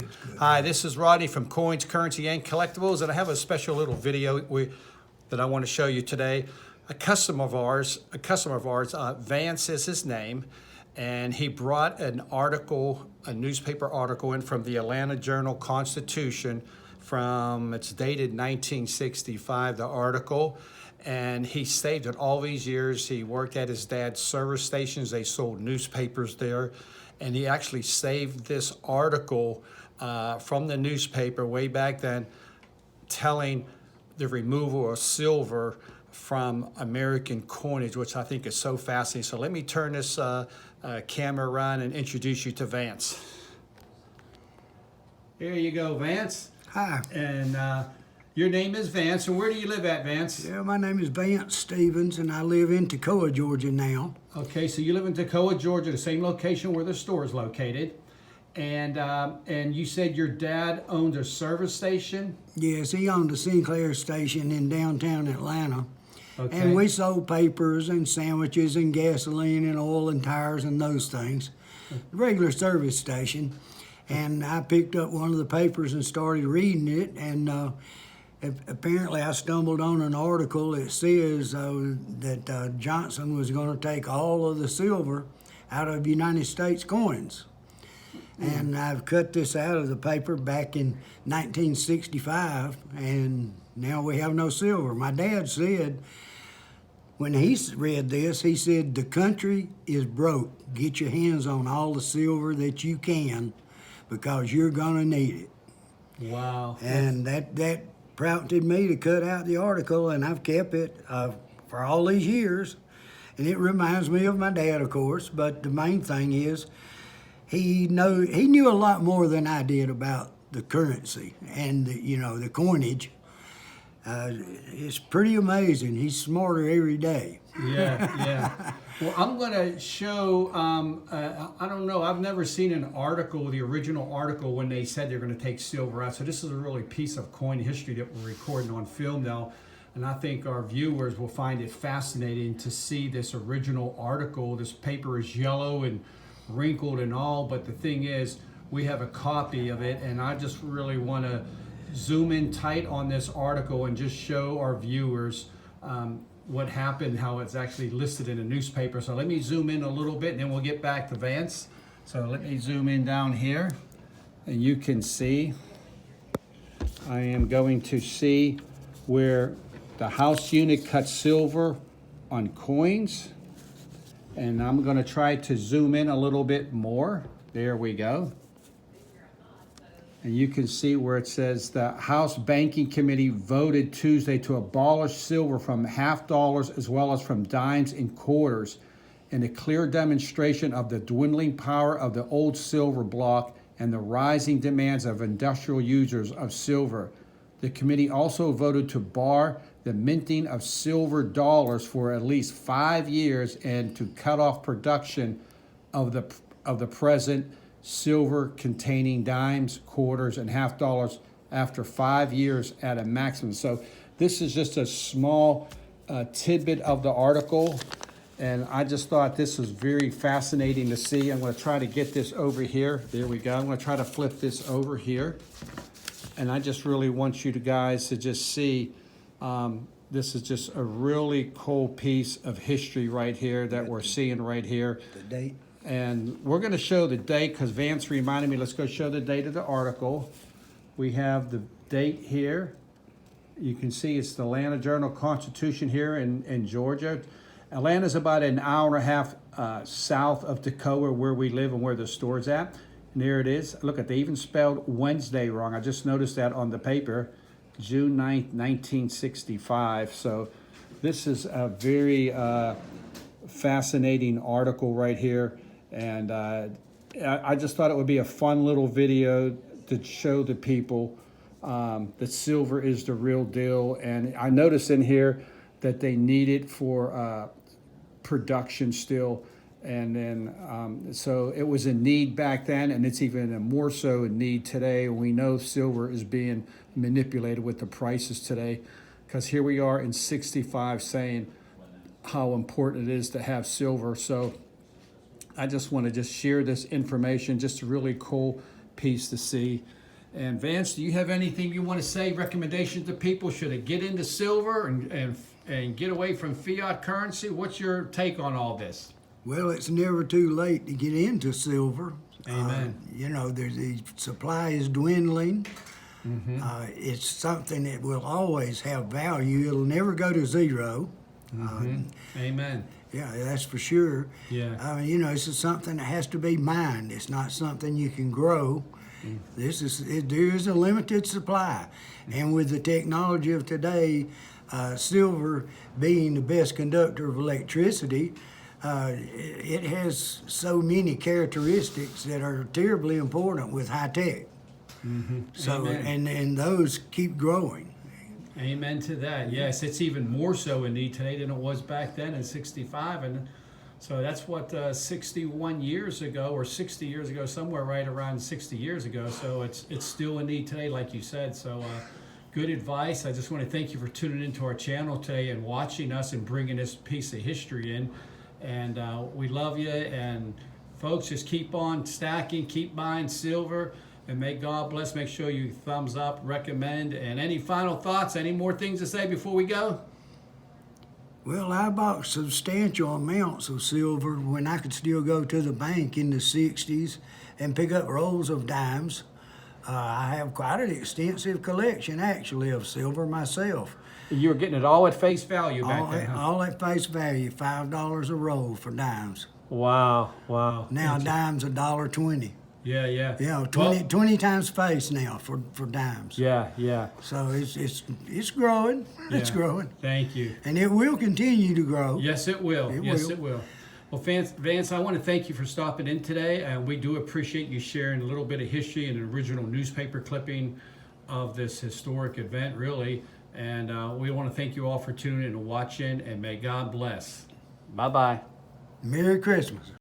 It's good. Hi, this is Rodney from Coins, Currency, and Collectibles, and I have a special little video that I want to show you today. A customer of ours, Vance is his name, and he brought an article, a newspaper article in from the Atlanta Journal-Constitution it's dated 1965, the article, and he saved it all these years. He worked at his dad's service stations. They sold newspapers there, and he actually saved this article from the newspaper way back then, telling the removal of silver from American coinage, which I think is so fascinating. So let me turn this camera around and introduce you to Vance. Here you go, Vance. Hi. And your name is Vance, and where do you live at, Vance? Yeah, my name is Vance Stevens, and I live in Toccoa, Georgia now. Okay, so you live in Toccoa, Georgia, the same location where the store is located. And you said your dad owned a service station? Yes, he owned a Sinclair station in downtown Atlanta. Okay. And we sold papers and sandwiches and gasoline and oil and tires and those things. Regular service station. And I picked up one of the papers and started reading it, and apparently I stumbled on an article that says that Johnson was going to take all of the silver out of United States coins. And I've cut this out of the paper back in 1965, and now we have no silver. My dad said, when he read this, he said, "The country is broke. Get your hands on all the silver that you can, because you're gonna need it." Wow. And that prompted me to cut out the article, and I've kept it for all these years. And it reminds me of my dad, of course, but the main thing is he knew a lot more than I did about the currency and the coinage. It's pretty amazing. He's smarter every day. Yeah. Well, I'm going to show, I don't know, I've never seen an article, the original article, when they said they're going to take silver out. So this is a really piece of coin history that we're recording on film now. And I think our viewers will find it fascinating to see this original article. This paper is yellow and wrinkled and all, but the thing is, we have a copy of it, and I just really want to zoom in tight on this article and just show our viewers what happened, how it's actually listed in a newspaper. So let me zoom in a little bit, and then we'll get back to Vance. So let me zoom in down here, and you can see I am going to see where the house unit cuts silver on coins, and I'm going to try to zoom in a little bit more. There we go. And you can see where it says the House Banking Committee voted Tuesday to abolish silver from half dollars as well as from dimes and quarters, in a clear demonstration of the dwindling power of the old silver block and the rising demands of industrial users of silver. The committee also voted to bar the minting of silver dollars for at least 5 years and to cut off production of the present silver containing dimes, quarters, and half dollars after 5 years at a maximum. So this is just a small tidbit of the article, and I just thought this was very fascinating to see. I'm going to try to get this over here. There we go. I'm going to try to flip this over here, and I just really want you guys to just see this is just a really cool piece of history right here that we're seeing right here. The date. And we're going to show the date because Vance reminded me, let's go show the date of the article. We have the date here. You can see it's the Atlanta Journal-Constitution here in Georgia. Atlanta's about an hour and a half south of Toccoa, where we live and where the store's at. And there it is. Look, they even spelled Wednesday wrong. I just noticed that on the paper. June 9th, 1965. So this is a very fascinating article right here. And I just thought it would be a fun little video to show the people that silver is the real deal. And I noticed in here that they need it for production still. And then, so it was a need back then, and it's even a more so a need today. We know silver is being manipulated with the prices today, because here we are in 65 saying how important it is to have silver. So I just want to just share this information, just a really cool piece to see. And Vance, do you have anything you want to say, recommendations to people? Should they get into silver and get away from fiat currency? What's your take on all this? Well, it's never too late to get into silver. Amen. The supply is dwindling. It's something that will always have value. It'll never go to zero. Amen. Yeah, that's for sure. Yeah. This is something that has to be mined. It's not something you can grow. There is a limited supply, and with the technology of today, silver being the best conductor of electricity, it has so many characteristics that are terribly important with high tech. So, and those keep growing. Amen to that. Yes, it's even more so in need today than it was back then in '65, and so that's what 61 years ago or 60 years ago, somewhere right around 60 years ago. So it's still in need today, like you said. So good advice. I just want to thank you for tuning into our channel today and watching us and bringing this piece of history in. And we love you. And folks, just keep on stacking, keep buying silver. And may God bless. Make sure you thumbs up, recommend. And any final thoughts, any more things to say before we go? Well, I bought substantial amounts of silver when I could still go to the bank in the 60s and pick up rolls of dimes. I have quite an extensive collection, actually, of silver myself. You were getting it all at face value back then, huh? All at face value, $5 a roll for dimes. Wow, wow. Now dimes $1.20. Yeah, yeah. 20 times face now for dimes. Yeah, yeah. So it's growing. It's Yeah. growing. Thank you. And it will continue to grow. Yes, it will. It will. Well, Vance, I want to thank you for stopping in today, and we do appreciate you sharing a little bit of history and an original newspaper clipping of this historic event, really. And we want to thank you all for tuning in and watching, and may God bless. Bye-bye. Merry Christmas.